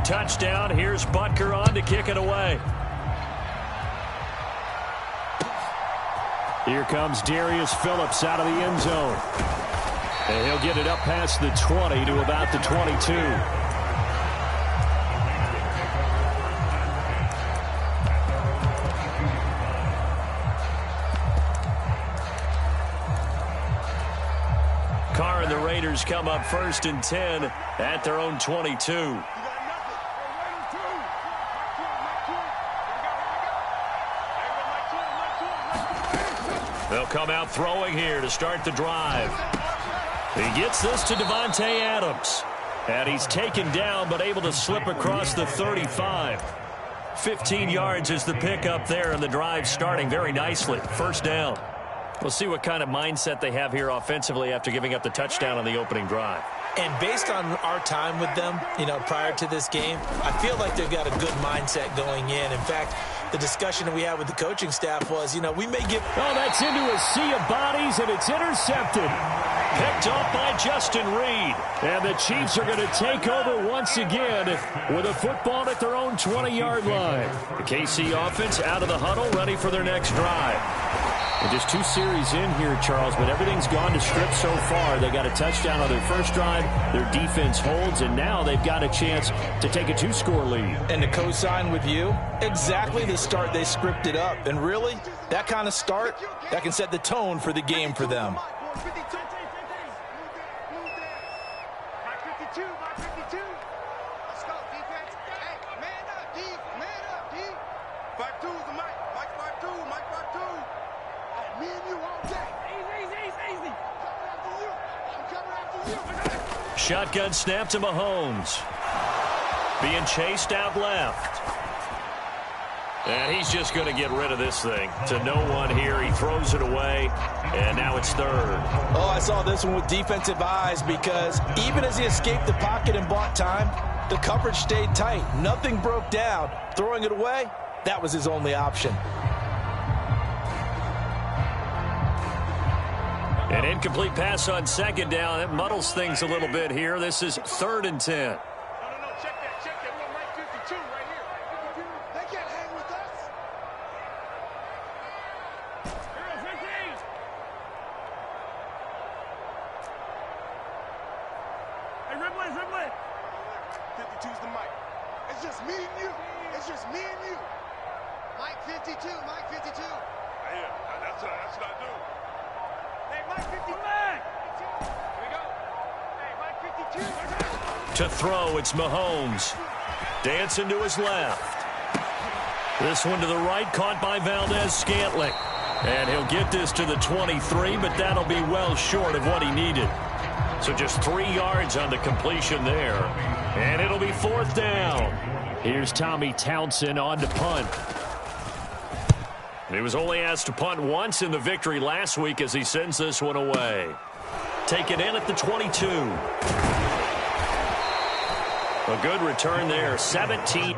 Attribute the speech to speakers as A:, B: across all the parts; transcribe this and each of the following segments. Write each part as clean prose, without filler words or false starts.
A: the touchdown. Here's Butker on to kick it away. Here comes Darius Phillips out of the end zone. And he'll get it up past the 20 to about the 22. Carr and the Raiders come up 1st and 10 at their own 22. They'll come out throwing here to start the drive. He gets this to Devontae Adams. And he's taken down but able to slip across the 35. 15 yards is the pickup there, and the drive starting very nicely. First down. We'll see what kind of mindset they have here offensively after giving up the touchdown on the opening drive.
B: And based on our time with them, prior to this game, I feel like they've got a good mindset going in. In fact, the discussion that we had with the coaching staff was, we may give...
A: Oh, that's into a sea of bodies, and it's intercepted. Picked off by Justin Reed. And the Chiefs are going to take over once again with a football at their own 20-yard line. The KC offense out of the huddle, ready for their next drive. And just 2 series in here, Charles, but everything's gone to script so far. They got a touchdown on their first drive. Their defense holds, and now they've got a chance to take a 2-score lead.
B: And to co-sign with you, exactly the start they scripted up. And really, that kind of start, that can set the tone for the game for them.
A: Shotgun snap to Mahomes. Being chased out left. And he's just going to get rid of this thing. To no one here. He throws it away. And now it's 3rd.
B: Oh, I saw this one with defensive eyes because even as he escaped the pocket and bought time, the coverage stayed tight. Nothing broke down. Throwing it away, that was his only option.
A: An incomplete pass on 2nd down. It muddles things a little bit here. This is 3rd and 10.
C: No, check that. We want Mike 52 right here. They can't hang with us. Here is 15. Hey, Ripley. 52's the Mike. It's just me and you. Mike 52. Yeah, that's what I do. Hey, Mike 50. Here we go. Hey, Mike 52.
A: To throw, it's Mahomes. Dancing to his left. This one to the right, caught by Valdez-Scantling. And he'll get this to the 23, but that'll be well short of what he needed. So just 3 yards on the completion there. And it'll be 4th down. Here's Tommy Townsend on to punt. He was only asked to punt once in the victory last week as he sends this one away. Take it in at the 22. A good return there, 17.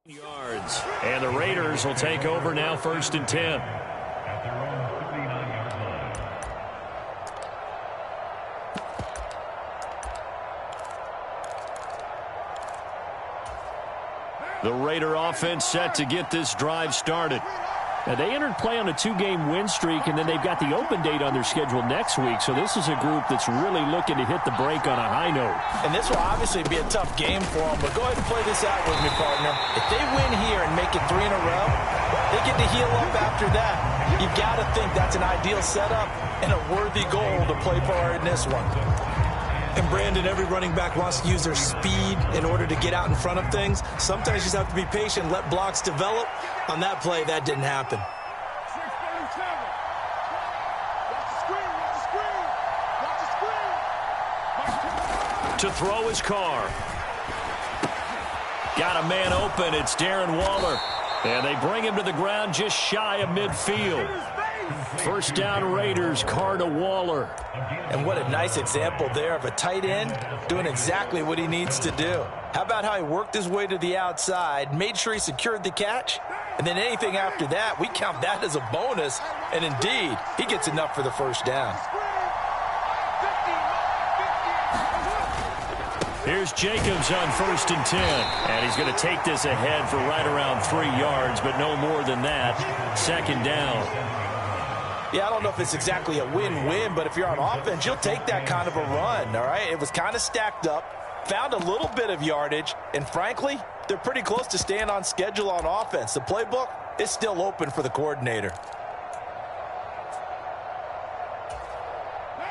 A: Yards. And the Raiders will take over now, 1st and 10. The Raider offense set to get this drive started. Now, they entered play on a 2-game win streak, and then they've got the open date on their schedule next week. So this is a group that's really looking to hit the break on a high note.
B: And this will obviously be a tough game for them, but go ahead and play this out with me, partner. If they win here and make it 3 in a row, they get to heal up after that. You've got to think that's an ideal setup and a worthy goal to play for in this one.
D: And Brandon, every running back wants to use their speed in order to get out in front of things. Sometimes you just have to be patient, let blocks develop. On that play, that didn't happen.
A: To throw his car. Got a man open. It's Darren Waller. And they bring him to the ground just shy of midfield. 1st down Raiders, car to Waller.
B: And what a nice example there of a tight end doing exactly what he needs to do. How about how he worked his way to the outside, made sure he secured the catch, and then anything after that, we count that as a bonus. And indeed, he gets enough for the 1st down.
A: Here's Jacobs on 1st and 10. And he's going to take this ahead for right around 3 yards, but no more than that. 2nd down.
B: Yeah, I don't know if it's exactly a win-win, but if you're on offense, you'll take that kind of a run, all right? It was kind of stacked up, found a little bit of yardage, and frankly, they're pretty close to staying on schedule on offense. The playbook is still open for the coordinator.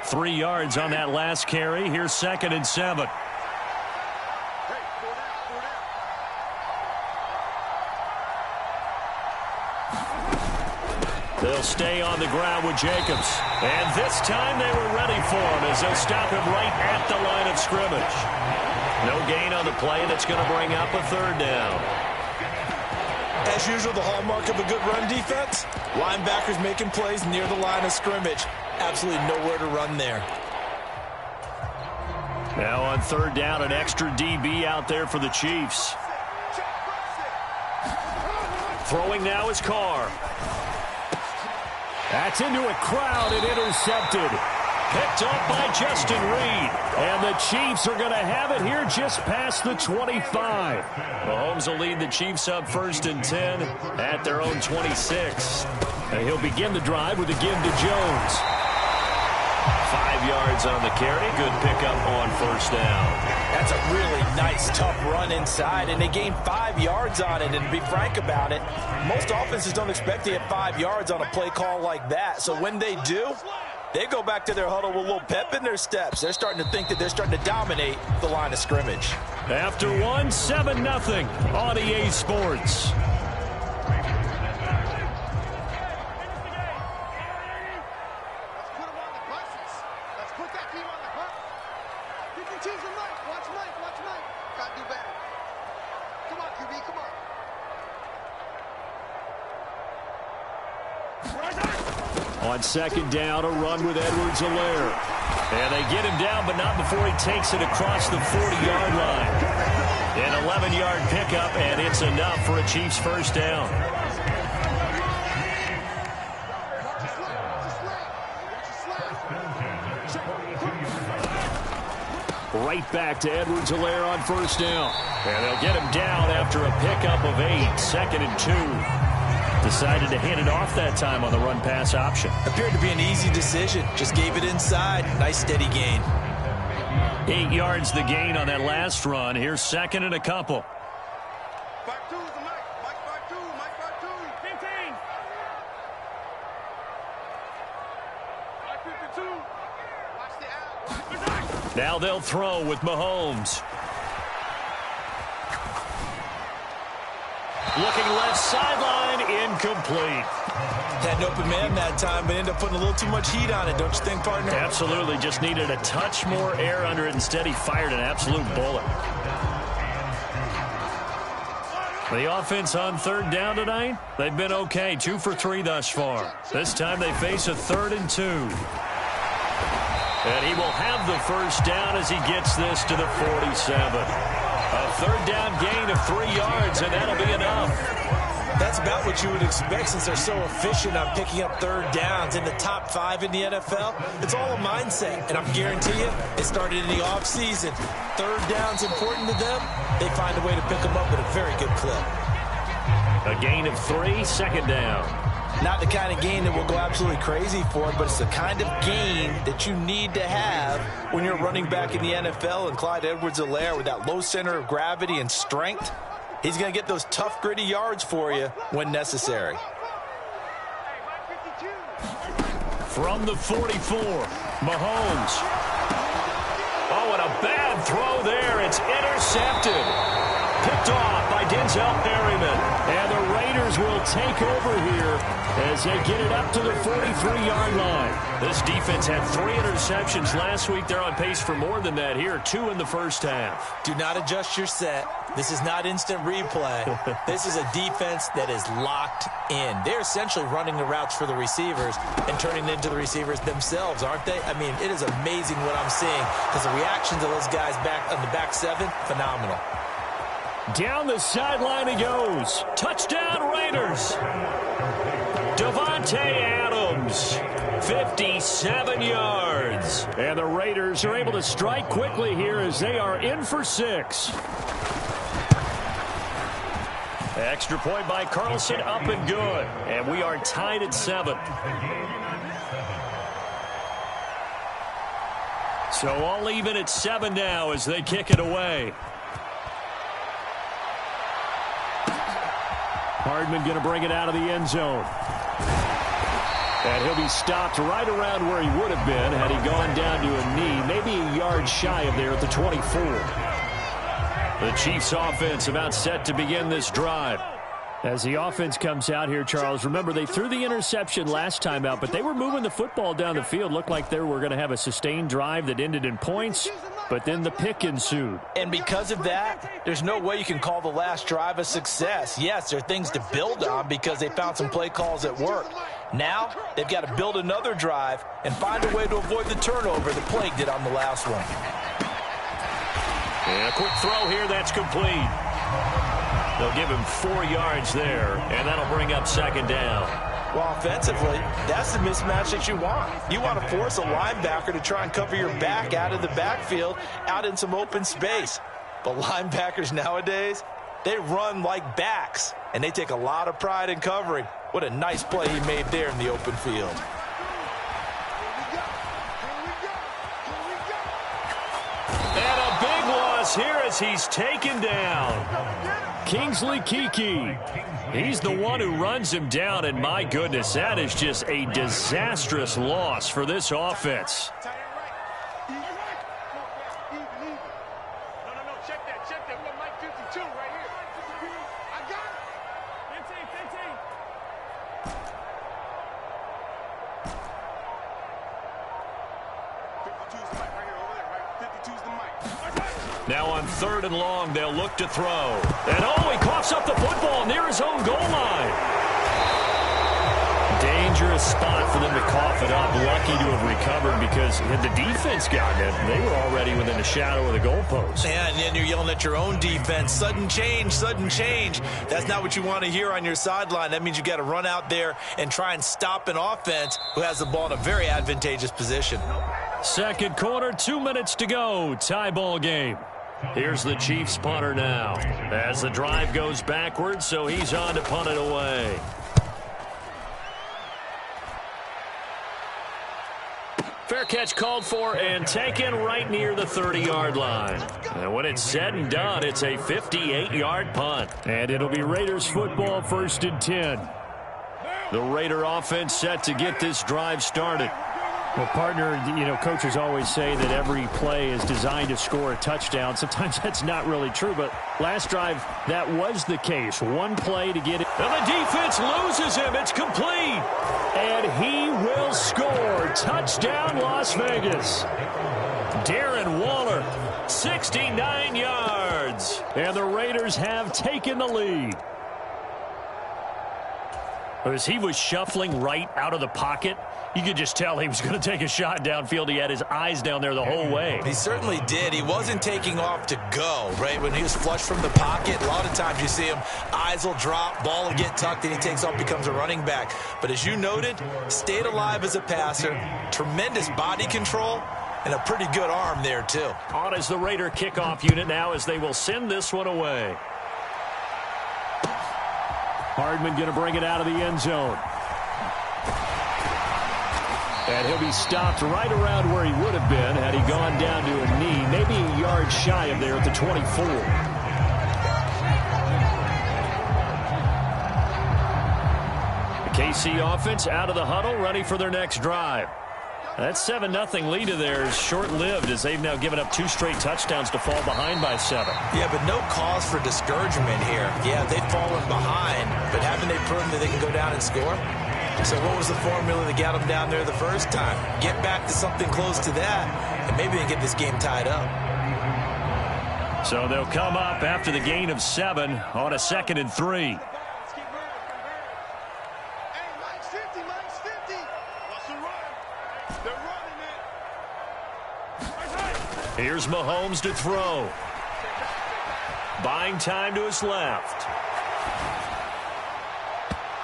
A: 3 yards on that last carry. Here's 2nd and 7. They'll stay on the ground with Jacobs. And this time they were ready for him as they'll stop him right at the line of scrimmage. No gain on the play, and it's going to bring up a 3rd down.
D: As usual, the hallmark of a good run defense, linebackers making plays near the line of scrimmage. Absolutely nowhere to run there.
A: Now on 3rd down, an extra DB out there for the Chiefs. Throwing now is Carr. That's into a crowd and intercepted. Picked up by Justin Reed. And the Chiefs are going to have it here just past the 25. Mahomes will lead the Chiefs up 1st and 10 at their own 26. And he'll begin the drive with a give to Jones. 5 yards on the carry. Good pickup on 1st down.
B: That's a really nice, tough run inside, and they gained 5 yards on it. And to be frank about it, most offenses don't expect to get 5 yards on a play call like that. So when they do, they go back to their huddle with a little pep in their steps. They're starting to think that they're starting to dominate the line of scrimmage.
A: After 1, 7-0 on EA Sports. On 2nd down, a run with Edwards-Helaire. And they get him down, but not before he takes it across the 40-yard line. An 11-yard pickup, and it's enough for a Chiefs 1st down. Right back to Edwards-Helaire on 1st down. And they'll get him down after a pickup of 8, 2nd and 2. Decided to hand it off that time on the run-pass option.
D: Appeared to be an easy decision. Just gave it inside. Nice steady gain.
A: 8 yards the gain on that last run. Here's 2nd and a couple.
C: 5-2 is the Mike. Mike 5-2. Mike 5-2. 15. 5-52. Watch the out.
A: Now they'll throw with Mahomes. Looking left sideline, incomplete.
D: Had an open man that time, but ended up putting a little too much heat on it, don't you think, partner?
A: Absolutely. Just needed a touch more air under it. Instead, he fired an absolute bullet. The offense on 3rd down tonight, they've been okay. 2 for 3 thus far. This time they face a 3rd and 2. And he will have the 1st down as he gets this to the 47. A third down gain of 3 yards, and that'll be enough.
B: That's about what you would expect since they're so efficient on picking up third downs in the top 5 in the NFL. It's all a mindset, and I'm guarantee you, it started in the offseason. Third down's important to them. They find a way to pick them up with a very good clip.
A: A gain of 3, second down.
B: Not the kind of gain that will go absolutely crazy for, but it's the kind of gain that you need to have when you're running back in the NFL. And Clyde Edwards-Helaire, with that low center of gravity and strength, he's going to get those tough, gritty yards for you when necessary.
A: From the 44, Mahomes. Oh, and a bad throw there. It's intercepted. Picked off by Denzel Perryman. And the Raiders will take over here as they get it up to the 43-yard line. This defense had 3 interceptions last week. They're on pace for more than that here. 2 in the first half.
B: Do not adjust your set. This is not instant replay. This is a defense that is locked in. They're essentially running the routes for the receivers and turning it into the receivers themselves, aren't they? I mean, it is amazing what I'm seeing because the reaction to those guys back on the back 7, phenomenal.
A: Down the sideline he goes. Touchdown Raiders. Davante Adams, 57 yards. And the Raiders are able to strike quickly here as they are in for 6. Extra point by Carlson, up and good. And we are tied at 7. So all even at 7 now as they kick it away. Hardman going to bring it out of the end zone. And he'll be stopped right around where he would have been had he gone down to a knee, maybe a yard shy of there at the 24. The Chiefs offense about set to begin this drive. As the offense comes out here, Charles, remember they threw the interception last time out, but they were moving the football down the field. Looked like they were going to have a sustained drive that ended in points, but then the pick ensued.
B: And because of that, there's no way you can call the last drive a success. Yes, there are things to build on because they found some play calls that work. Now, they've got to build another drive and find a way to avoid the turnover the Plague did on the last one.
A: And a quick throw here, that's complete. They'll give him 4 yards there, and that'll bring up second down.
B: Well, offensively, that's the mismatch that you want. You want to force a linebacker to try and cover your back out of the backfield, out in some open space. But linebackers nowadays, they run like backs, and they take a lot of pride in covering. What a nice play he made there in the open field.
A: And a big loss here as he's taken down. Kingsley Keke. He's the one who runs him down, and my goodness, that is just a disastrous loss for this offense. Now on 3rd and long, they'll look to throw. And oh, he coughs up the football near his own goal line. Dangerous spot for them to cough it up. Lucky to have recovered because had the defense gotten it, they were already within the shadow of the goalpost.
B: Yeah, and then you're yelling at your own defense. Sudden change, sudden change. That's not what you want to hear on your sideline. That means you got to run out there and try and stop an offense who has the ball in a very advantageous position.
A: Second quarter, 2 minutes to go. Tie ball game. Here's the Chiefs punter now as the drive goes backwards, so he's on to punt it away. Fair catch called for and taken right near the 30-yard line. And when it's said and done, it's a 58-yard punt. And it'll be Raiders football, 1st and 10. The Raider offense set to get this drive started. Well, partner, you know, coaches always say that every play is designed to score a touchdown. Sometimes that's not really true, but last drive, that was the case. One play to get it. And the defense loses him. It's complete. And he will score. Touchdown, Las Vegas. Darren Waller, 69 yards. And the Raiders have taken the lead. As he was shuffling right out of the pocket, you could just tell he was going to take a shot downfield. He had his eyes down there the whole way.
B: He certainly did. He wasn't taking off to go, right? When he was flushed from the pocket, a lot of times you see him, eyes will drop, ball will get tucked, and he takes off, becomes a running back. But as you noted, stayed alive as a passer, tremendous body control, and a pretty good arm there, too.
A: On is the Raider kickoff unit now as they will send this one away. Hardman going to bring it out of the end zone. And he'll be stopped right around where he would have been had he gone down to a knee, maybe a yard shy of there at the 24. The KC offense out of the huddle, ready for their next drive. That 7-0 lead of theirs short-lived as they've now given up 2 straight touchdowns to fall behind by 7.
B: Yeah, but no cause for discouragement here. Yeah, they've fallen behind, but haven't they proven that they can go down and score? So what was the formula that got them down there the first time? Get back to something close to that, and maybe they can get this game tied up.
A: So they'll come up after the gain of 7 on a 2nd and 3. Here's Mahomes to throw. Buying time to his left.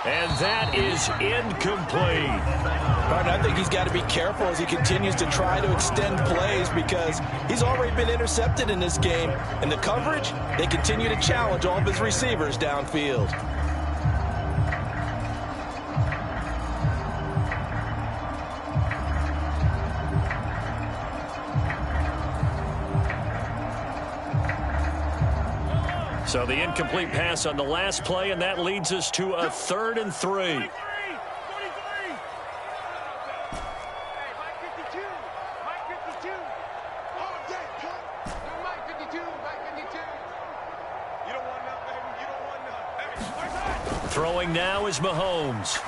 A: And that is incomplete.
D: I think he's got to be careful as he continues to try to extend plays because he's already been intercepted in this game. And the coverage, they continue to challenge all of his receivers downfield.
A: So the incomplete pass on the last play, and that leads us to a 3rd and 3. Throwing now is Mahomes.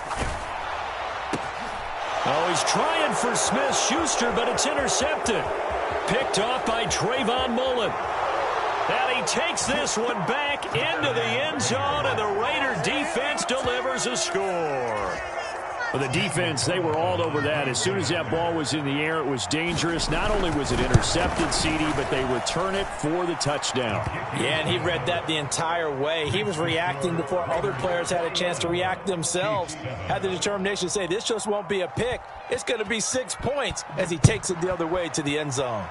A: Oh, he's trying for Smith-Schuster, but it's intercepted. Picked off by Trayvon Mullen. And he takes this one back into the end zone, and the Raider defense delivers a score. Well, the defense, they were all over that. As soon as that ball was in the air, it was dangerous. Not only was it intercepted, CD, but they return it for the touchdown.
D: Yeah, and he read that the entire way. He was reacting before other players had a chance to react themselves. Had the determination to say, this just won't be a pick. It's going to be 6 points as he takes it the other way to the end zone.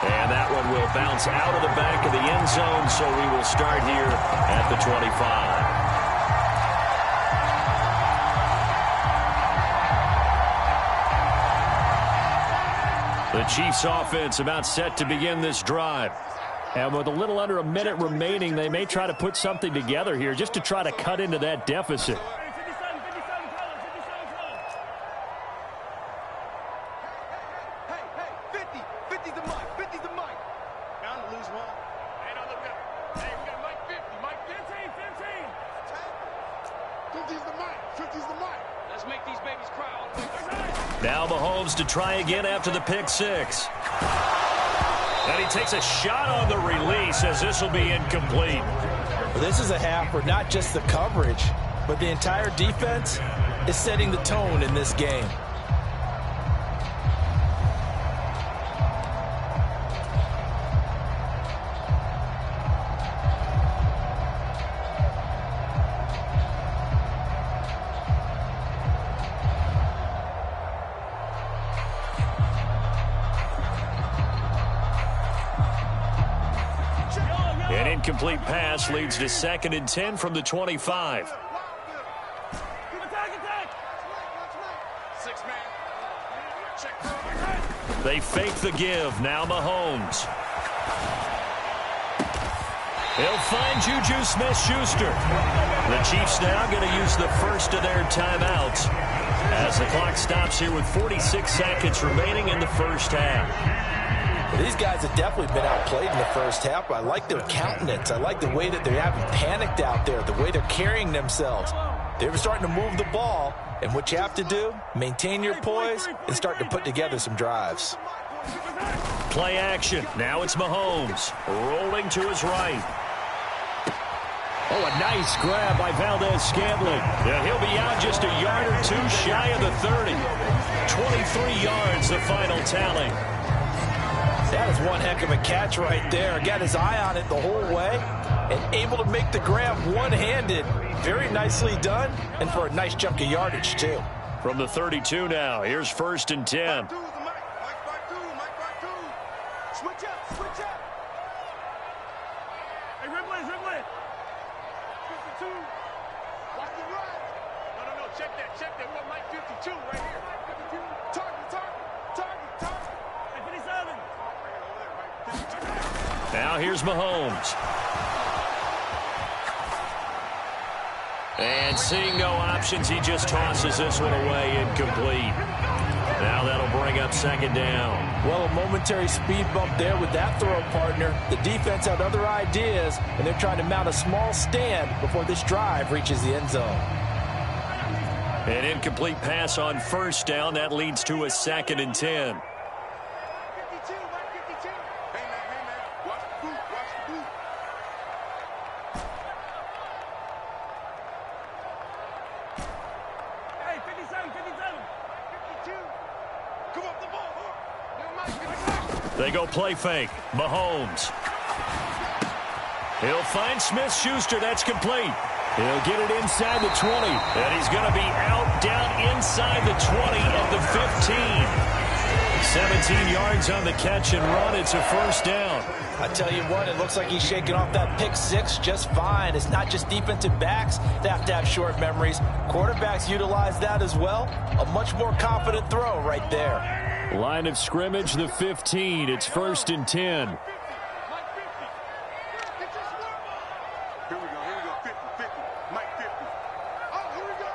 A: And that one will bounce out of the back of the end zone, so we will start here at the 25. The Chiefs offense about set to begin this drive. And with a little under a minute remaining, they may try to put something together here just to try to cut into that deficit. Now Mahomes to try again after the pick 6. And he takes a shot on the release as this will be incomplete.
D: Well, this is a half where not just the coverage, but the entire defense is setting the tone in this game.
A: Incomplete pass leads to 2nd and 10 from the 25. They fake the give. Now Mahomes. He'll find Juju Smith-Schuster. The Chiefs now going to use the first of their timeouts as the clock stops here with 46 seconds remaining in the first half.
D: Well, these guys have definitely been outplayed in the first half. I like their countenance. I like the way that they haven't panicked out there, the way they're carrying themselves. They were starting to move the ball, and what you have to do, maintain your poise and start to put together some drives.
A: Play action. Now it's Mahomes rolling to his right. Oh, a nice grab by Valdez-Scantling. Yeah, he'll be out just a yard or two shy of the 30. 23 yards, the final tally.
D: That is one heck of a catch right there. Got his eye on it the whole way and able to make the grab one-handed. Very nicely done, and for a nice chunk of yardage, too.
A: From the 32 now, here's 1st and 10.
C: Switch up, switch up. Hey, Rimley. 52. Watch the run. No. Check that. What Mike 52 right here. 52. Target. Hey, 57.
A: Now here's Mahomes. And seeing no options, he just tosses this one away, incomplete. Now that'll bring up 2nd down.
D: Well, a momentary speed bump there with that throw, partner. The defense had other ideas, and they're trying to mount a small stand before this drive reaches the end zone.
A: An incomplete pass on 1st down. That leads to a 2nd and 10.
C: 52. Hey, man. Watch the boot. Hey, 57. 52. Come off the ball.
A: They go play fake. Mahomes. He'll find Smith-Schuster. That's complete. He'll get it inside the 20. And he's going to be out down inside the 20 at the 15. 17 yards on the catch and run. It's a 1st down.
D: I tell you what, it looks like he's shaking off that pick 6 just fine. It's not just defensive backs that have to have short memories. Quarterbacks utilize that as well. A much more confident throw right there.
A: Line of scrimmage, the 15. It's 1st and 10.
C: Here we go. 50. Mike 50. Oh, here we go.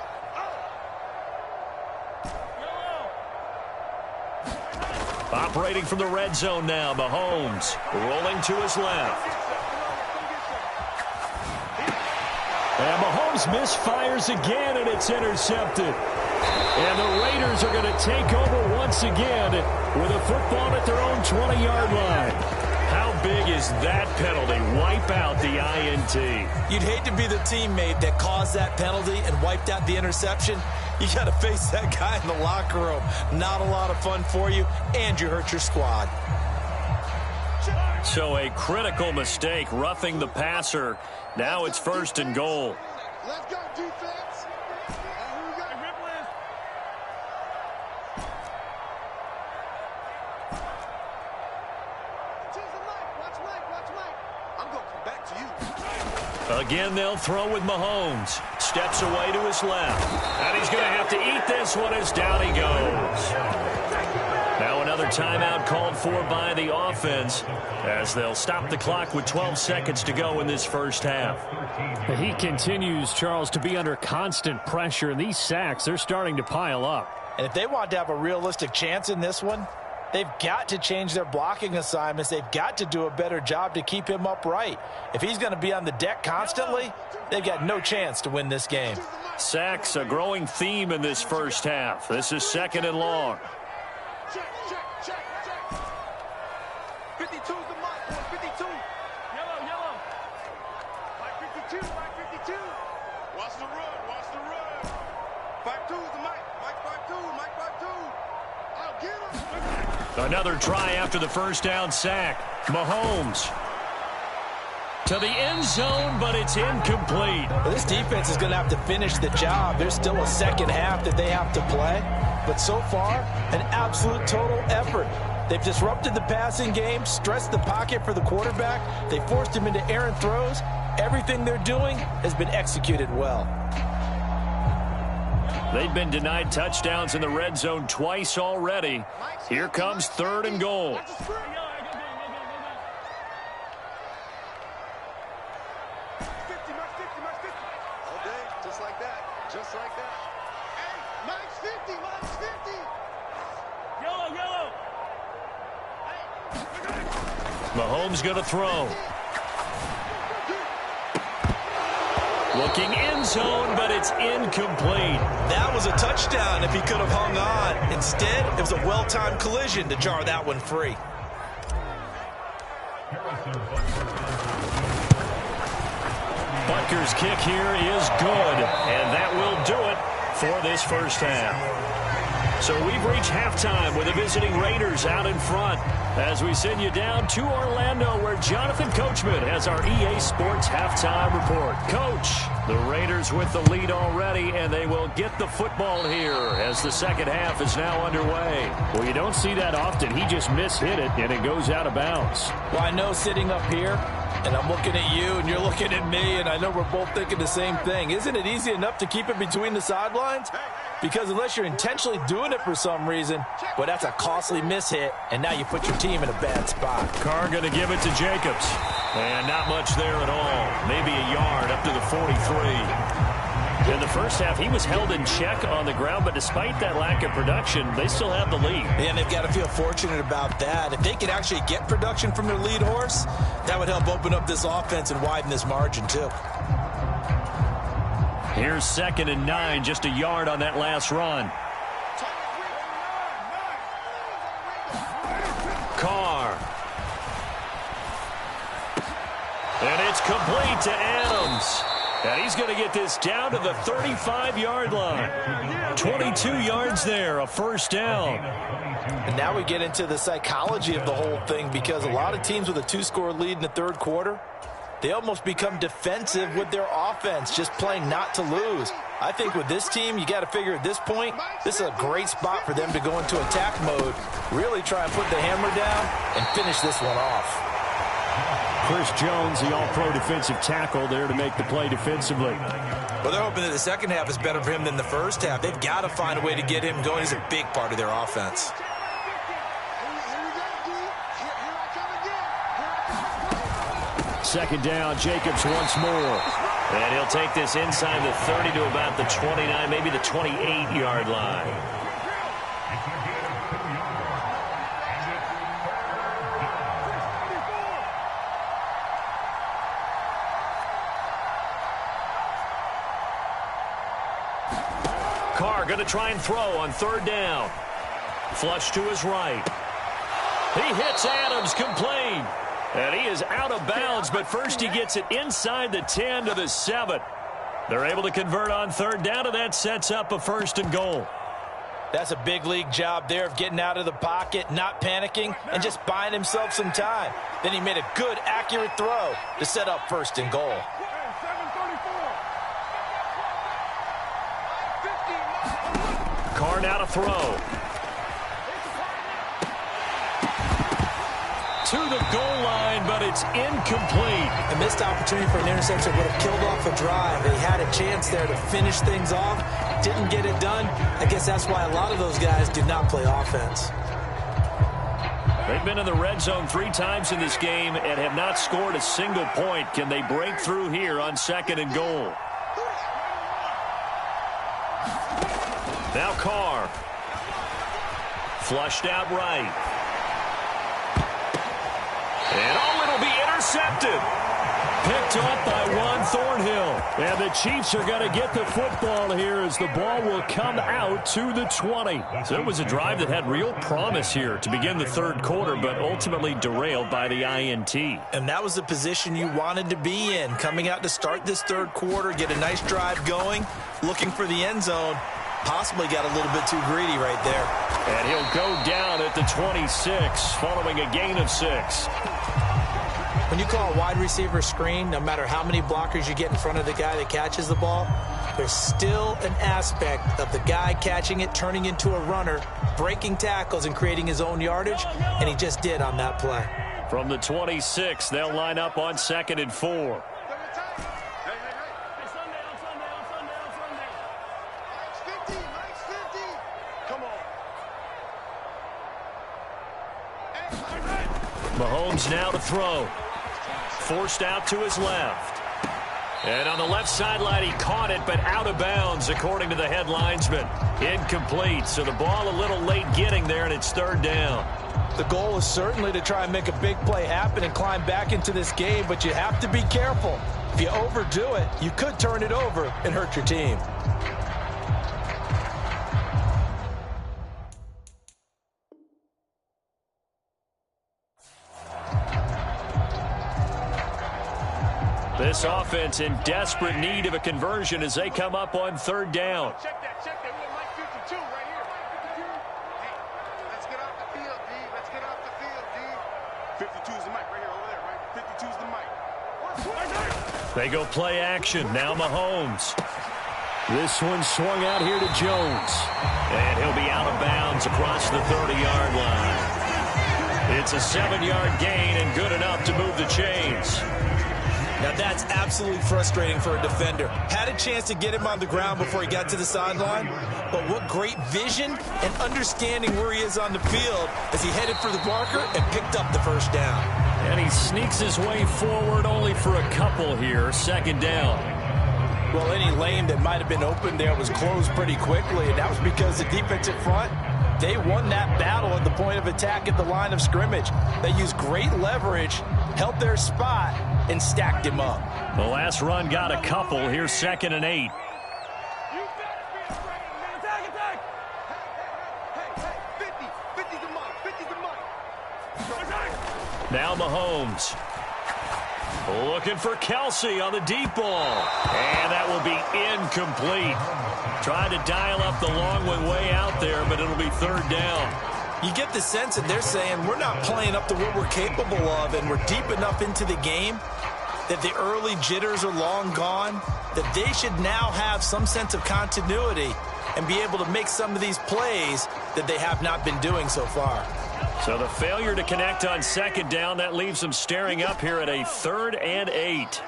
A: Operating from the red zone now, Mahomes rolling to his left. And Mahomes misfires again, and it's intercepted. And the Raiders are going to take over once again with a football at their own 20-yard line. How big is that penalty? Wipe out the INT.
B: You'd hate to be the teammate that caused that penalty and wiped out the interception. You got to face that guy in the locker room. Not a lot of fun for you, and you hurt your squad.
A: So a critical mistake, roughing the passer. Now it's 1st and goal.
C: Let's go, defense. Here we go. Watch Mike. I'm going to come back to you.
A: Again, they'll throw with Mahomes. Steps away to his left. And he's going to have to eat this one as down he goes. Now another timeout called for by the offense as they'll stop the clock with 12 seconds to go in this 1st half.
E: He continues, Charles, to be under constant pressure, and these sacks, they're starting to pile up.
D: And if they want to have a realistic chance in this one, they've got to change their blocking assignments. They've got to do a better job to keep him upright. If he's going to be on the deck constantly, they've got no chance to win this game.
A: Sacks, a growing theme in this 1st half. This is 2nd and long.
C: Check. 52's the mark. 52. Yellow. Mike 52. Watch the run. 52's the Mike. Mike 52. I'll get him.
A: Another try after the 1st down sack. Mahomes to the end zone, but it's incomplete.
D: Well, this defense is going to have to finish the job. There's still a 2nd half that they have to play. But so far, an absolute total effort. They've disrupted the passing game, stressed the pocket for the quarterback. They forced him into errant throws. Everything they're doing has been executed well.
A: They've been denied touchdowns in the red zone twice already. Here comes 3rd and goal.
C: Just like that. Hey, Mike's 50. Yellow. Hey.
A: Mahomes going to throw. Looking end zone, but it's incomplete.
B: That was a touchdown if he could have hung on. Instead, it was a well-timed collision to jar that one free.
A: Butker's kick here is good, and that will do it for this first half. So we've reached halftime with the visiting Raiders out in front as we send you down to Orlando where Jonathan Coachman has our EA Sports halftime report. Coach, the Raiders with the lead already, and they will get the football here as the second half is now underway.
E: Well, you don't see that often. He just mishit it, and it goes out of bounds.
D: Well, I know sitting up here, and I'm looking at you, and you're looking at me, and I know we're both thinking the same thing. Isn't it easy enough to keep it between the sidelines? Because unless you're intentionally doing it for some reason, well, that's a costly mishit, and now you put your team in a bad spot.
A: Carr going to give it to Jacobs. And not much there at all. Maybe a yard up to the 43. In the first half, he was held in check on the ground, but despite that lack of production, they still have the lead.
B: And they've got to feel fortunate about that. If they could actually get production from their lead horse, that would help open up this offense and widen this margin, too.
A: Here's 2nd and 9, just a yard on that last run. Carr. And it's complete to Adams. And he's going to get this down to the 35-yard line. 22 yards there, a first down.
D: And now we get into the psychology of the whole thing because a lot of teams with a 2-score lead in the third quarter, they almost become defensive with their offense, just playing not to lose. I think with this team, you got to figure at this point, this is a great spot for them to go into attack mode, really try and put the hammer down and finish this one off.
E: Chris Jones, the all-pro defensive tackle there to make the play defensively.
B: Well, they're hoping that the second half is better for him than the first half. They've got to find a way to get him going. He's a big part of their offense.
E: Second down, Jacobs once more.
A: And he'll take this inside the 30 to about the 29, maybe the 28-yard line. Carr going to try and throw on third down. Flush to his right. He hits Adams, complete. And he is out of bounds, but first he gets it inside the 10 to the 7. They're able to convert on third down, and that sets up a 1st and goal.
D: That's a big league job there of getting out of the pocket, not panicking, and just buying himself some time. Then he made a good, accurate throw to set up 1st and goal.
A: Carr now to throw. To the goal line, but it's incomplete.
B: A missed opportunity for an interception would have killed off a drive. They had a chance there to finish things off. Didn't get it done. I guess that's why a lot of those guys do not play offense.
A: They've been in the red zone 3 times in this game and have not scored a single point. Can they break through here on 2nd and goal? Now Carr. Flushed out right. And it'll be intercepted. Picked off by Juan Thornhill. And the Chiefs are going to get the football here as the ball will come out to the 20. So it was a drive that had real promise here to begin the third quarter, but ultimately derailed by the INT.
B: And that was the position you wanted to be in, coming out to start this third quarter, get a nice drive going, looking for the end zone. Possibly got a little bit too greedy right there.
A: And he'll go down at the 26 following a gain of 6.
B: When you call a wide receiver screen, no matter how many blockers you get in front of the guy that catches the ball, there's still an aspect of the guy catching it, turning into a runner, breaking tackles and creating his own yardage, and he just did on that play.
A: From the 26, they'll line up on 2nd and 4. Mahomes now to throw. Forced out to his left. And on the left sideline, he caught it, but out of bounds, according to the head linesman. Incomplete, so the ball a little late getting there, and it's 3rd down.
D: The goal is certainly to try and make a big play happen and climb back into this game, but you have to be careful. If you overdo it, you could turn it over and hurt your team.
A: this offense in desperate need of a conversion as they come up on third down.
C: Check that. We want Mike 52 right here. Hey, let's get off the field, D. Let's get off the field, D. 52 is the mic right here over there, right? 52 is the mic.
A: They go play action. Now Mahomes. This one swung out here to Jones. And he'll be out of bounds across the 30-yard line. It's a 7-yard gain and good enough to move the chains.
B: Now that's absolutely frustrating for a defender. Had a chance to get him on the ground before he got to the sideline, but what great vision and understanding where he is on the field as he headed for the marker and picked up the first down.
A: And he sneaks his way forward only for a couple here. Second down.
B: Well, any lane that might have been open there was closed pretty quickly, and that was because the defensive front, they won that battle at the point of attack at the line of scrimmage. They used great leverage, held their spot, and stacked him up.
A: The last run got a couple. Here's 2nd and 8. Now Mahomes. Looking for Kelsey on the deep ball. And that will be incomplete. Tried to dial up the long one way out there, but it'll be third down.
B: You get the sense that they're saying we're not playing up to what we're capable of, and we're deep enough into the game that the early jitters are long gone, that they should now have some sense of continuity and be able to make some of these plays that they have not been doing so far.
A: So the failure to connect on second down, that leaves them staring up here at a 3rd and 8.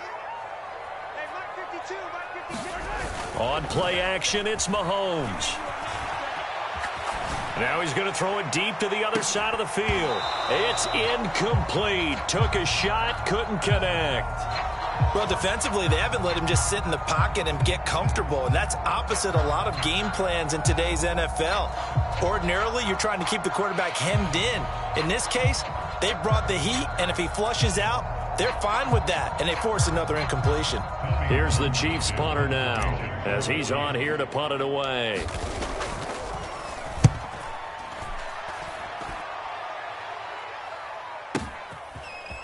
A: On play action, it's Mahomes. Now he's going to throw it deep to the other side of the field. It's incomplete. Took a shot, couldn't connect.
B: Well, defensively, they haven't let him just sit in the pocket and get comfortable, and that's opposite a lot of game plans in today's NFL. Ordinarily, you're trying to keep the quarterback hemmed in. In this case, they brought the heat, and if he flushes out, they're fine with that, and they force another incompletion.
A: Here's the Chiefs punter now, as he's on here to punt it away.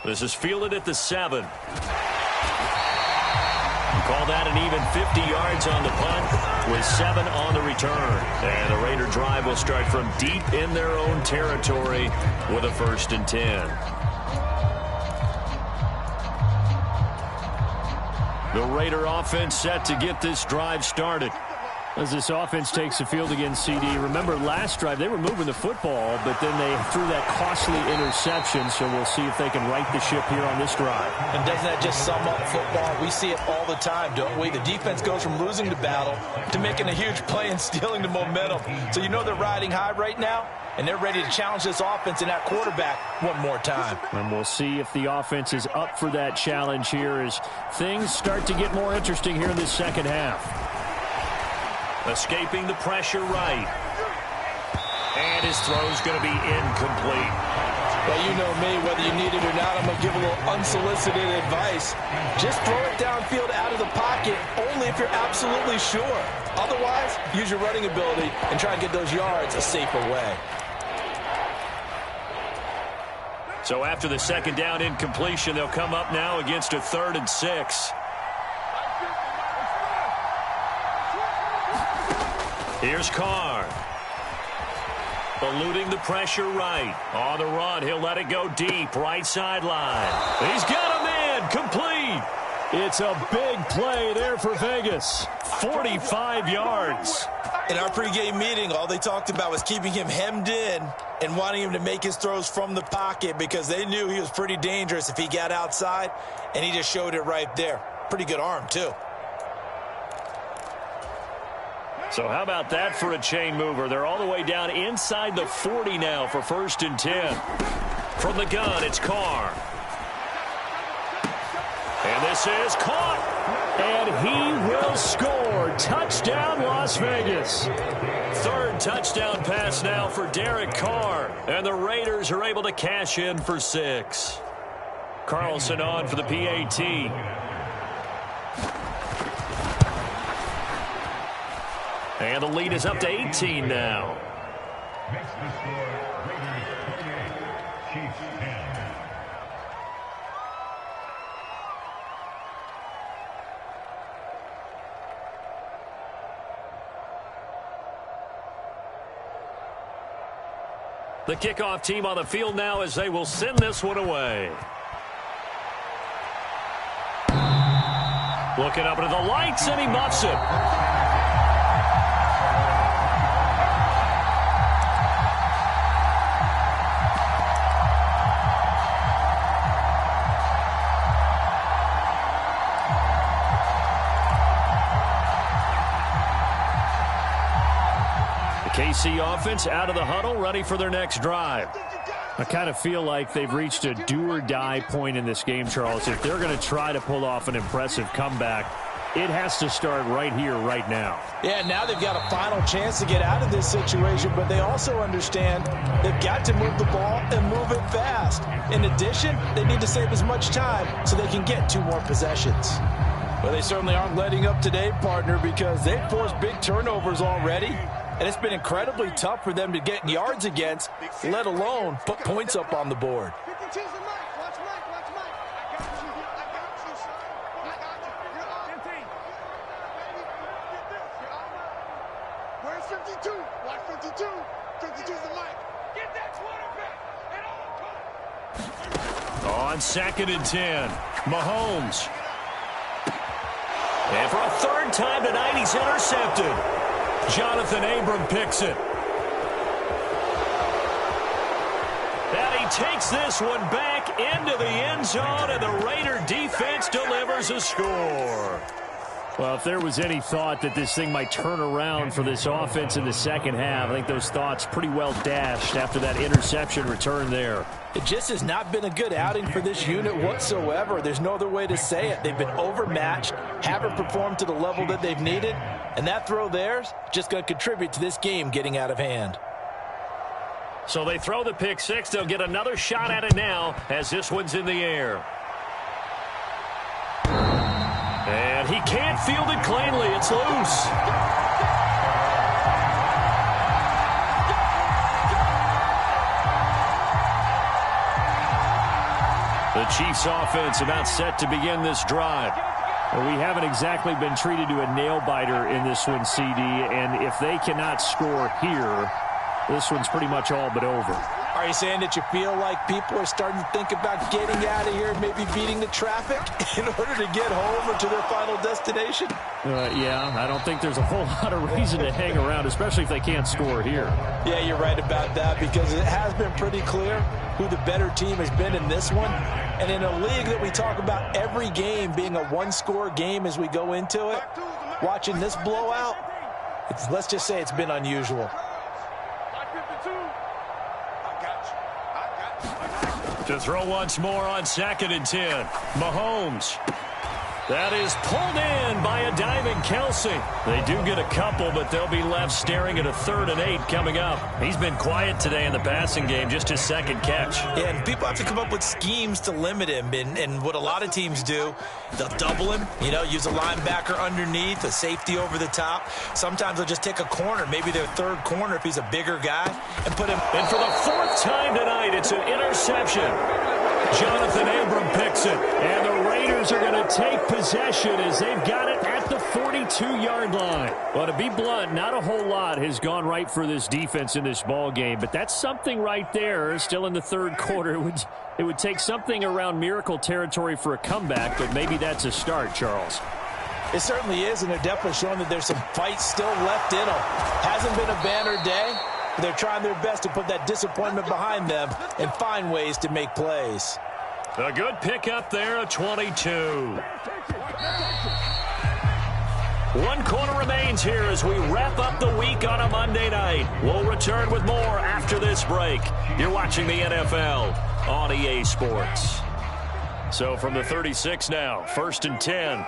A: This is fielded at the 7. Call that an even 50 yards on the punt with 7 on the return. And the Raider drive will start from deep in their own territory with a 1st and 10. The Raider offense set to get this drive started.
E: As this offense takes the field again, CD, remember last drive they were moving the football, but then they threw that costly interception, so we'll see if they can right the ship here on this drive.
B: And doesn't that just sum up football? We see it all the time, don't we? The defense goes from losing the battle to making a huge play and stealing the momentum. So you know they're riding high right now, and they're ready to challenge this offense and that quarterback one more time.
E: And we'll see if the offense is up for that challenge here as things start to get more interesting here in this second half.
A: Escaping the pressure right. And his throw's going to be incomplete.
B: Well, you know me, whether you need it or not, I'm going to give a little unsolicited advice. Just throw it downfield out of the pocket only if you're absolutely sure. Otherwise, use your running ability and try and get those yards a safer way.
A: So after the second down incompletion, they'll come up now against a 3rd and 6. Here's Carr. Eluding the pressure right. On the run, he'll let it go deep. Right sideline. He's got a man. Complete. It's a big play there for Vegas. 45 yards.
B: In our pregame meeting, all they talked about was keeping him hemmed in and wanting him to make his throws from the pocket because they knew he was pretty dangerous if he got outside, and he just showed it right there. Pretty good arm, too.
A: So how about that for a chain mover? They're all the way down inside the 40 now for 1st and 10. From the gun, it's Carr. And this is caught. And he will score. Touchdown, Las Vegas. 3rd touchdown pass now for Derek Carr. And the Raiders are able to cash in for 6. Carlson on for the PAT. And the lead is up to 18 now.
F: Makes the score Raiders 38, Chiefs 10.
A: The kickoff team on the field now as they will send this one away. Looking up into the lights, and he muffs it. KC offense out of the huddle, ready for their next drive. I kind of feel like they've reached a do-or-die point in this game, Charles. If they're going to try to pull off an impressive comeback, it has to start right here, right now.
D: Yeah, now they've got a final chance to get out of this situation, but they also understand they've got to move the ball and move it fast. In addition, they need to save as much time so they can get 2 more possessions. Well, they certainly aren't letting up today, partner, because they've forced big turnovers already. And it's been incredibly tough for them to get yards against, let alone put points up on the board.
C: Where's 52? Watch 52. 52's the mic. Get that quarterback.
A: On 2nd and 10, Mahomes. And for a 3rd time tonight, he's intercepted. Jonathan Abram picks it. And he takes this one back into the end zone, and the Raider defense delivers a score.
E: Well, if there was any thought that this thing might turn around for this offense in the second half, I think those thoughts pretty well dashed after that interception return there.
D: It just has not been a good outing for this unit whatsoever. There's no other way to say it. They've been overmatched, haven't performed to the level that they've needed, and that throw there's just going to contribute to this game getting out of hand.
A: So they throw the pick six. They'll get another shot at it now as this one's in the air. And he can't field it cleanly. It's loose. The Chiefs offense about set to begin this drive.
E: Well, we haven't exactly been treated to a nail-biter in this one, CD, and if they cannot score here, this one's pretty much all but over.
D: Are you saying that you feel like people are starting to think about getting out of here, maybe beating the traffic in order to get home or to their final destination?
E: Yeah, I don't think there's a whole lot of reason to hang around, especially if they can't score here.
D: Yeah, you're right about that, because it has been pretty clear who the better team has been in this one. And in a league that we talk about every game being a one-score game as we go into it, watching this blowout, let's just say it's been unusual.
A: To throw once more on 2nd and 10. Mahomes. That is pulled in by a diving Kelsey. They do get a couple, but they'll be left staring at a 3rd and 8 coming up. He's been quiet today in the passing game, just his 2nd catch.
D: Yeah, and people have to come up with schemes to limit him, and what a lot of teams do, they'll double him, use a linebacker underneath, a safety over the top. Sometimes they'll just take a corner, maybe their 3rd corner if he's a bigger guy, and put him.
A: And for the 4th time tonight, it's an interception. Jonathan Abram picks it, and the Raiders are going to take possession as they've got it at the 42-yard line. Well, to be blunt, not a whole lot has gone right for this defense in this ball game, but that's something right there. Still in the 3rd quarter, it would take something around miracle territory for a comeback, but maybe that's a start, Charles.
D: It certainly is, and they're definitely showing that there's some fight still left in them. Hasn't been a banner day. They're trying their best to put that disappointment behind them and find ways to make plays.
A: A good pickup there, a 22. 1 quarter remains here as we wrap up the week on a Monday night. We'll return with more after this break. You're watching the NFL on EA Sports. So from the 36 now, 1st and 10.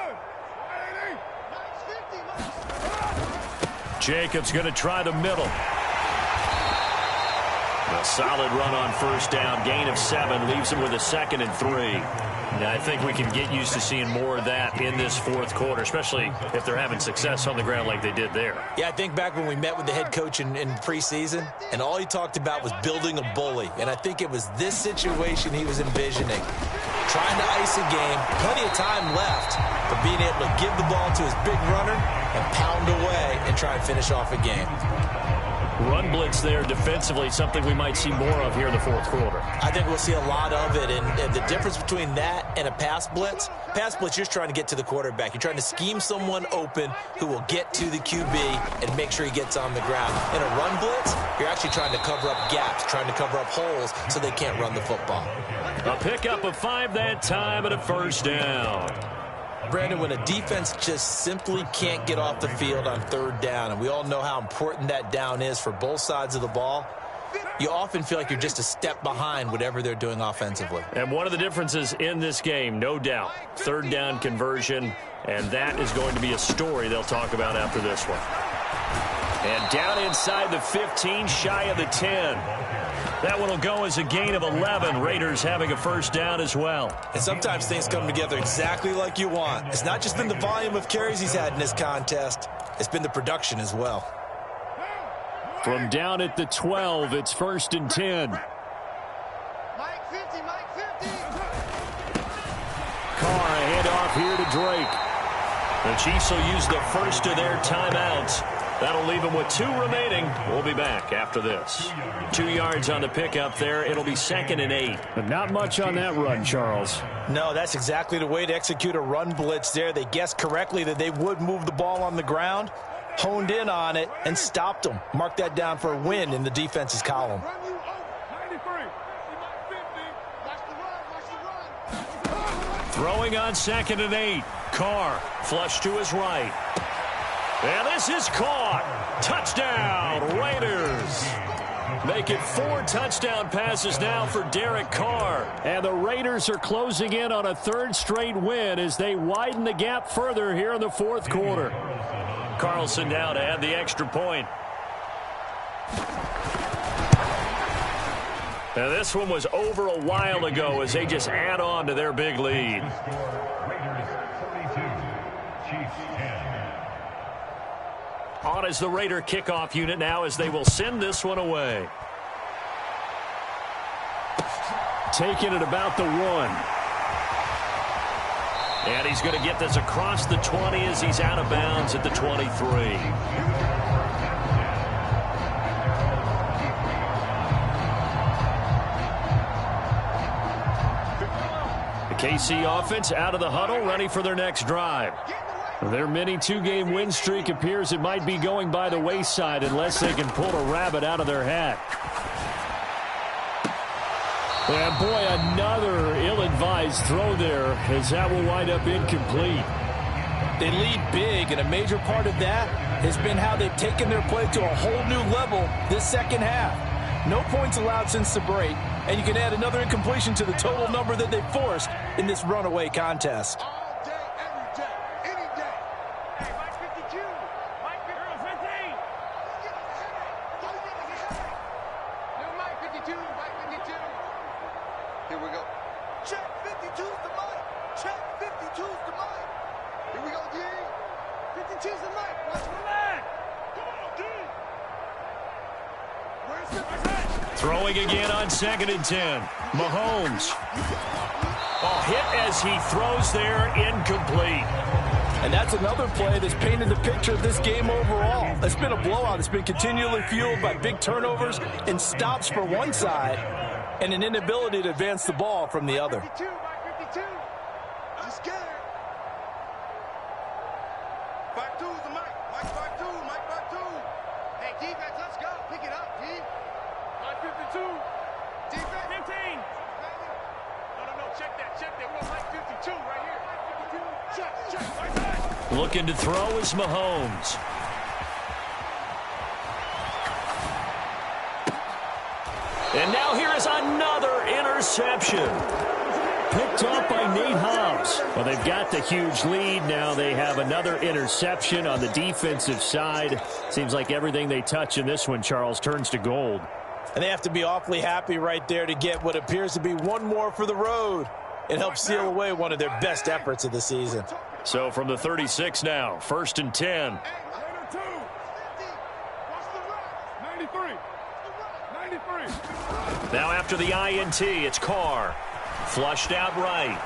A: Jacobs going to try the middle. A solid run on 1st down. Gain of 7 leaves him with a 2nd and 3. And I think we can get used to seeing more of that in this 4th quarter, especially if they're having success on the ground like they did there.
D: Yeah, I think back when we met with the head coach in preseason, and all he talked about was building a bully. And I think it was this situation he was envisioning. Trying to ice a game, plenty of time left, but being able to give the ball to his big runner and pound away and try and finish off a game.
E: Run blitz there defensively, something we might see more of here in the fourth quarter.
B: I think we'll see a lot of it, and the difference between that and a pass blitz, you're just trying to get to the quarterback. You're trying to scheme someone open who will get to the QB and make sure he gets on the ground. In a run blitz, you're actually trying to cover up gaps, trying to cover up holes so they can't run the football.
E: A pickup of 5 that time and a first down.
B: Brandon, when a defense just simply can't get off the field on third down, and we all know how important that down is for both sides of the ball, you often feel like you're just a step behind whatever they're doing offensively.
E: And one of the differences in this game, no doubt, third down conversion, and that is going to be a story they'll talk about after this one. And down inside the 15, shy of the 10. That one will go as a gain of 11. Raiders having a first down as well.
B: And sometimes things come together exactly like you want. It's not just been the volume of carries he's had in this contest. It's been the production as well.
E: From down at the 12, it's 1st and 10.
C: Mike 50, Mike 50.
E: Carr, a handoff here to Drake. The Chiefs will use the first of their timeouts. That'll leave them with 2 remaining. We'll be back after this. 2 yards on the pickup there. It'll be 2nd and 8.
A: But not much on that run, Charles.
B: No, that's exactly the way to execute a run blitz there. They guessed correctly that they would move the ball on the ground, honed in on it, and stopped them. Mark that down for a win in the defense's column.
E: Throwing on 2nd and 8. Carr, flush to his right. And this is caught. Touchdown, Raiders. Make it 4 touchdown passes now for Derek Carr.
A: And the Raiders are closing in on a 3rd straight win as they widen the gap further here in the fourth quarter.
E: Carlson now to add the extra point. Now this one was over a while ago as they just add on to their big lead.
F: Raiders 42, Chiefs 10.
E: On is the Raider kickoff unit now as they will send this one away.
A: Taking it about the 1.
E: And he's going to get this across the 20 as he's out of bounds at the 23. The KC offense out of the huddle, ready for their next drive.
A: Their mini 2-game win streak appears it might be going by the wayside unless they can pull a rabbit out of their hat. And boy, another ill-advised throw there as that will wind up incomplete.
B: They lead big, and a major part of that has been how they've taken their play to a whole new level this second half. No points allowed since the break, and you can add another incompletion to the total number that they've forced in this runaway contest.
E: Throwing again on 2nd and 10. Mahomes. Hit as he throws there, incomplete.
B: And that's another play that's painted the picture of this game overall. It's been a blowout. It's been continually fueled by big turnovers and stops for one side and an inability to advance the ball from the other.
E: Looking to throw is Mahomes. And now here is another interception.
A: Picked off by Nate Hobbs. Well, they've got the huge lead. Now they have another interception on the defensive side. Seems like everything they touch in this one, Charles, turns to gold.
B: And they have to be awfully happy right there to get what appears to be one more for the road. It helps seal away one of their best efforts of the season.
E: So from the 36 now, 1st and 10. Now after the INT, it's Carr. Flushed out right.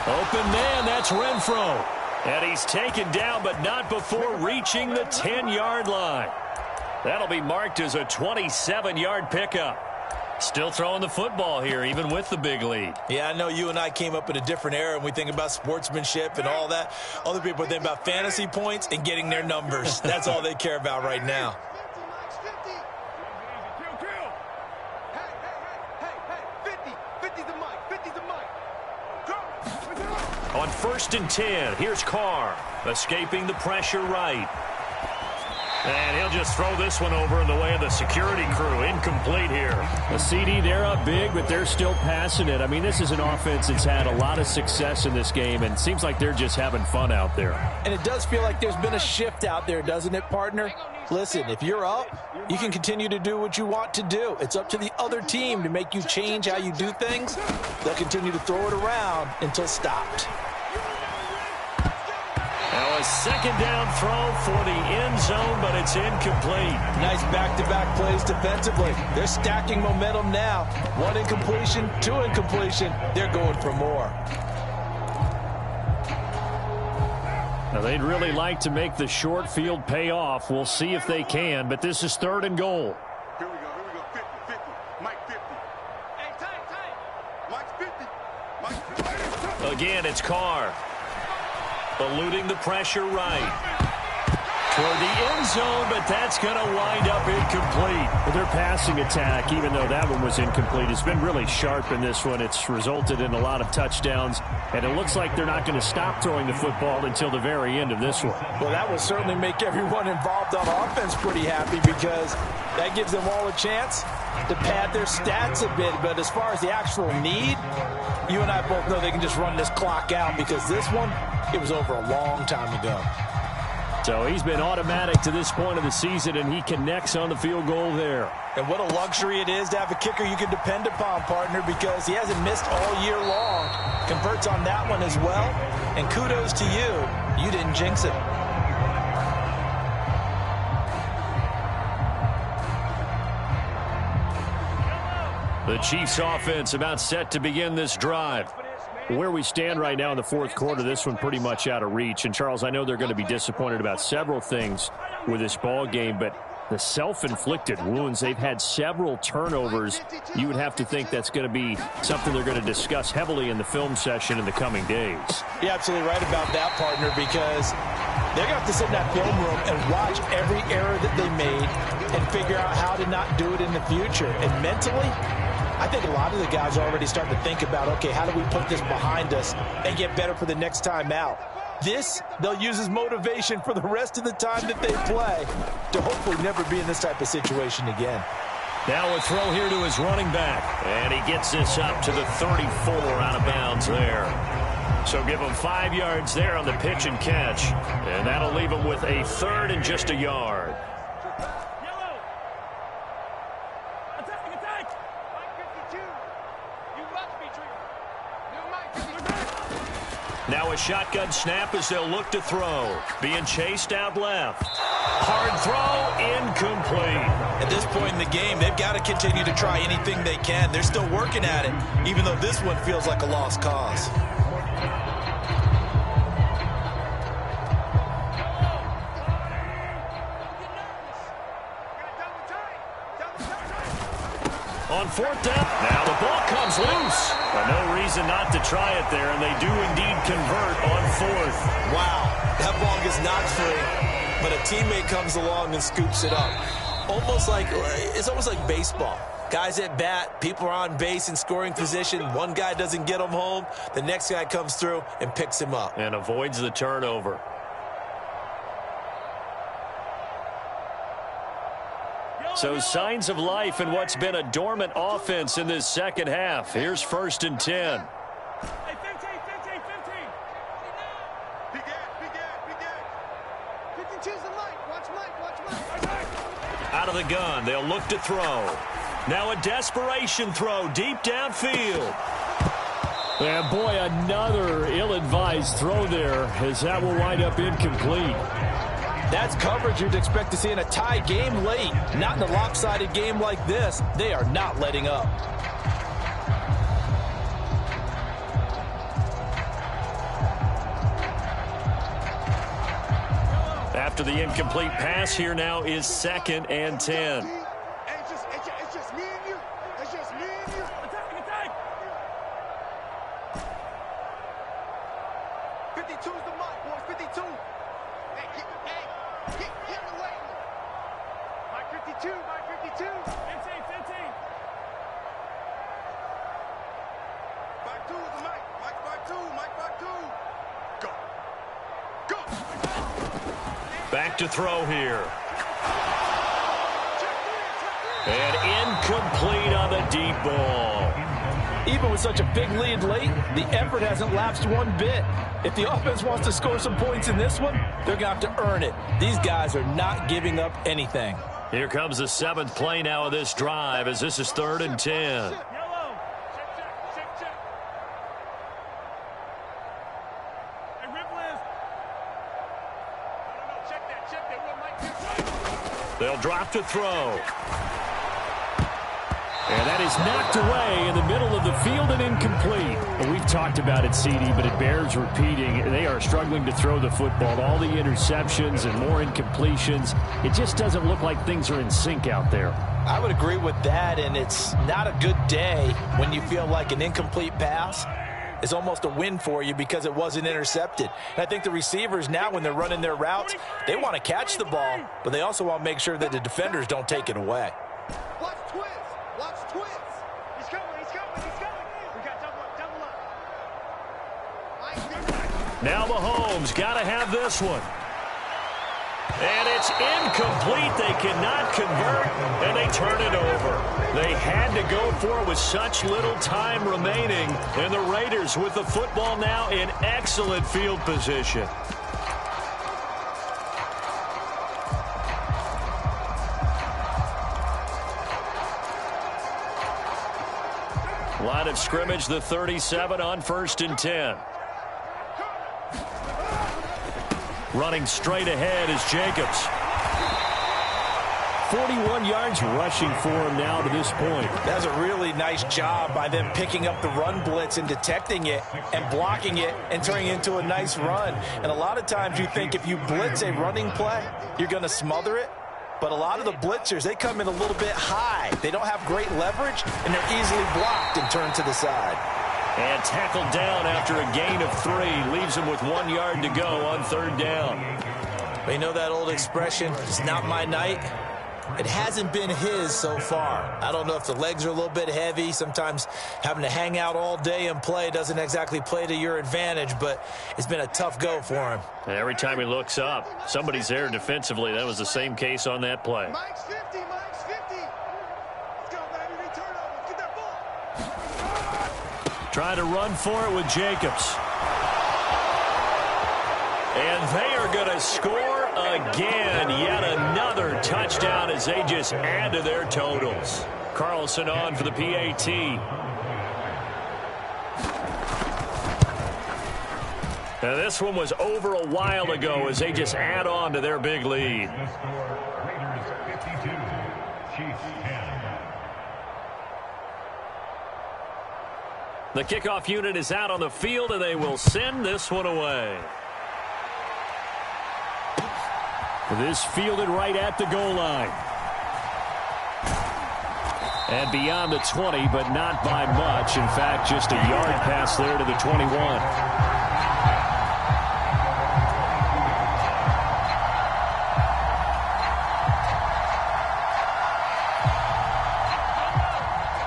E: Open man, that's Renfro. And he's taken down, but not before reaching the 10-yard line. That'll be marked as a 27-yard pickup. Still throwing the football here, even with the big lead.
B: Yeah, I know you and I came up in a different era, and we think about sportsmanship and all that. Other people think about fantasy points and getting their numbers. That's all they care about right now.
E: On 1st and 10, here's Carr, escaping the pressure right. And he'll just throw this one over in the way of the security crew. Incomplete here.
A: A CD, they're up big, but they're still passing it. I mean, this is an offense that's had a lot of success in this game, and it seems like they're just having fun out there.
D: And it does feel like there's been a shift out there, doesn't it, partner? Listen, if you're up, you can continue to do what you want to do. It's up to the other team to make you change how you do things. They'll continue to throw it around until stopped.
E: Now a second down throw for the end zone, but it's incomplete.
D: Nice back-to-back plays defensively. They're stacking momentum now. 1 incompletion, 2 incompletion. They're going for more.
A: Now, they'd really like to make the short field pay off. We'll see if they can, but this is 3rd and goal.
C: Here we go, 50, 50, Mike 50. Hey, tight. Mike's 50. Mike's 50.
E: Again, it's Carr. Eluding the pressure right. Toward the end zone, but that's going to wind up incomplete.
A: Well, their passing attack, even though that one was incomplete, has been really sharp in this one. It's resulted in a lot of touchdowns, and it looks like they're not going to stop throwing the football until the very end of this one.
D: Well, that will certainly make everyone involved on offense pretty happy because that gives them all a chance to pad their stats a bit. But as far as the actual need, you and I both know they can just run this clock out because this one, it was over a long time ago.
A: So he's been automatic to this point of the season, and he connects on the field goal there.
B: And what a luxury it is to have a kicker you can depend upon, partner, because he hasn't missed all year long. Converts on that one as well. And kudos to you. You didn't jinx it.
E: The Chiefs offense about set to begin this drive.
A: Where we stand right now in the 4th quarter, this one pretty much out of reach. And, Charles, I know they're going to be disappointed about several things with this ball game, but the self-inflicted wounds, they've had several turnovers. You would have to think that's going to be something they're going to discuss heavily in the film session in the coming days.
B: You're absolutely right about that, partner, because they're going to have to sit in that film room and watch every error that they made and figure out how to not do it in the future. And mentally, I think a lot of the guys are already starting to think about, okay, how do we put this behind us and get better for the next time out? This, they'll use as motivation for the rest of the time that they play to hopefully never be in this type of situation again.
E: Now a throw here to his running back. And he gets this up to the 34 out of bounds there. So give him 5 yards there on the pitch and catch. And that'll leave him with a 3rd and just a yard. Now a shotgun snap as they'll look to throw. Being chased out left. Hard throw, incomplete.
B: At this point in the game, they've got to continue to try anything they can. They're still working at it, even though this one feels like a lost cause.
E: On 4th down, now the ball comes loose. But no reason not to try it there, and they do indeed convert on 4th.
B: Wow, that ball gets knocked free, but a teammate comes along and scoops it up. It's almost like baseball. Guys at bat, people are on base in scoring position. One guy doesn't get him home. The next guy comes through and picks him up.
E: And avoids the turnover. So signs of life in what's been a dormant offense in this second half. Here's 1st and 10.
C: Hey, 15. You can choose the mic. Watch Mike.
E: Out of the gun, they'll look to throw. Now a desperation throw deep downfield.
A: And boy, another ill-advised throw there, as that will wind up incomplete.
D: That's coverage you'd expect to see in a tie game late. Not in a lopsided game like this. They are not letting up.
E: After the incomplete pass, here now is 2nd and 10.
C: It's just me and you. It's just me and you. Attack! 52's the mark, boys. 52. Hey, get away. Mike 52. Mike 52. 15. Mike 2 is the Mike. Mike 2. Mike 2. Go.
E: Back to throw here. And incomplete on the deep ball.
D: Even with such a big lead late, the effort hasn't lapsed one bit. If the offense wants to score some points in this one, they're going to have to earn it. These guys are not giving up anything.
E: Here comes the 7th play now of this drive as this is 3rd and 10. They'll drop to throw. And that is knocked away in the middle of the field and incomplete.
A: Well, we've talked about it, CD, but it bears repeating. They are struggling to throw the football. All the interceptions and more incompletions. It just doesn't look like things are in sync out there.
D: I would agree with that, and it's not a good day when you feel like an incomplete pass is almost a win for you because it wasn't intercepted. And I think the receivers now, when they're running their routes, they want to catch the ball, but they also want to make sure that the defenders don't take it away.
C: Watch twins. He's coming. We got double up.
E: Now Mahomes got to have this one. And it's incomplete. They cannot convert, and they turn it over. They had to go for it with such little time remaining, and the Raiders with the football now in excellent field position. Line of scrimmage, the 37 on 1st and 10. Running straight ahead is Jacobs. 41 yards rushing for him now to this point.
D: That's a really nice job by them picking up the run blitz and detecting it and blocking it and turning it into a nice run. And a lot of times you think if you blitz a running play, you're going to smother it. But a lot of the blitzers, they come in a little bit high. They don't have great leverage, and they're easily blocked and turned to the side.
E: And tackled down after a gain of 3. Leaves him with 1 yard to go on 3rd down.
D: You know that old expression, it's not my night? It hasn't been his so far. I don't know if the legs are a little bit heavy. Sometimes having to hang out all day and play doesn't exactly play to your advantage, but it's been a tough go for him.
E: And every time he looks up, somebody's there defensively. That was the same case on that play.
C: Mike's 50. Let's go, baby. Return over. Get that ball.
E: Trying to run for it with Jacobs. And they are going to score again. Yet another touchdown as they just add to their totals. Carlson on for the PAT. Now this one was over a while ago as they just add on to their big lead.
F: The score, Raiders 52, Chiefs 10.
E: The kickoff unit is out on the field, and they will send this one away.
A: This fielded right at the goal line. And beyond the 20, but not by much. In fact, just a yard pass there to the 21.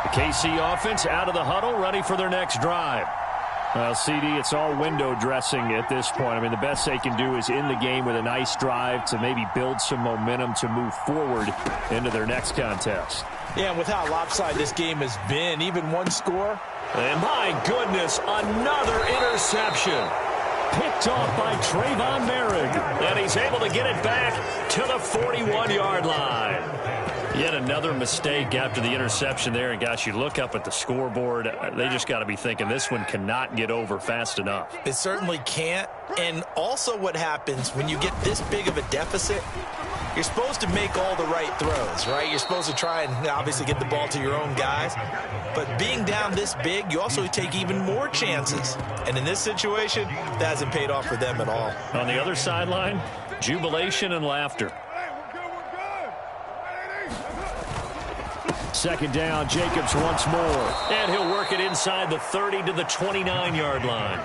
A: The KC offense out of the huddle, ready for their next drive. Well, CD, it's all window dressing at this point. I mean, the best they can do is end the game with a nice drive to maybe build some momentum to move forward into their next contest.
D: Yeah, and with how lopsided this game has been, even one score.
E: And my goodness, another interception. Picked off by Trayvon Merrick. And he's able to get it back to the 41-yard line. Yet another mistake after the interception there. And, gosh, you look up at the scoreboard. They just got to be thinking this one cannot get over fast enough.
B: It certainly can't. And also what happens when you get this big of a deficit, you're supposed to make all the right throws, right? You're supposed to try and obviously get the ball to your own guys. But being down this big, you also take even more chances. And in this situation, that hasn't paid off for them at all.
E: On the other sideline, jubilation and laughter. Second down, Jacobs once more. And he'll work it inside the 30 to the 29-yard line.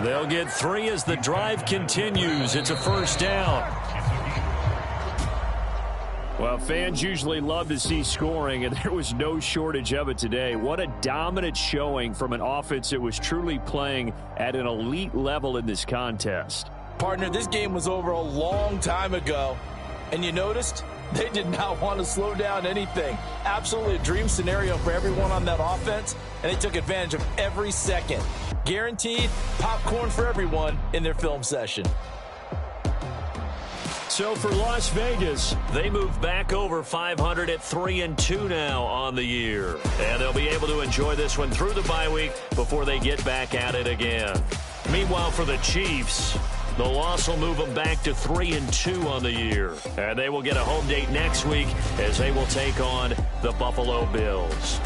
E: They'll get 3 as the drive continues. It's a first down. Well, fans usually love to see scoring, and there was no shortage of it today. What a dominant showing from an offense that was truly playing at an elite level in this contest.
B: Partner, this game was over a long time ago, and you noticed they did not want to slow down anything. Absolutely a dream scenario for everyone on that offense, and they took advantage of every second. Guaranteed popcorn for everyone in their film session.
E: So for Las Vegas, they move back over 500 at 3-2 now on the year. And they'll be able to enjoy this one through the bye week before they get back at it again. Meanwhile, for the Chiefs, the loss will move them back to 3-2 on the year. And they will get a home date next week as they will take on the Buffalo Bills.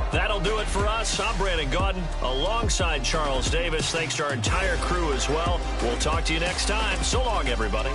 E: That'll do it for us. I'm Brandon Gaudin alongside Charles Davis. Thanks to our entire crew as well. We'll talk to you next time. So long, everybody.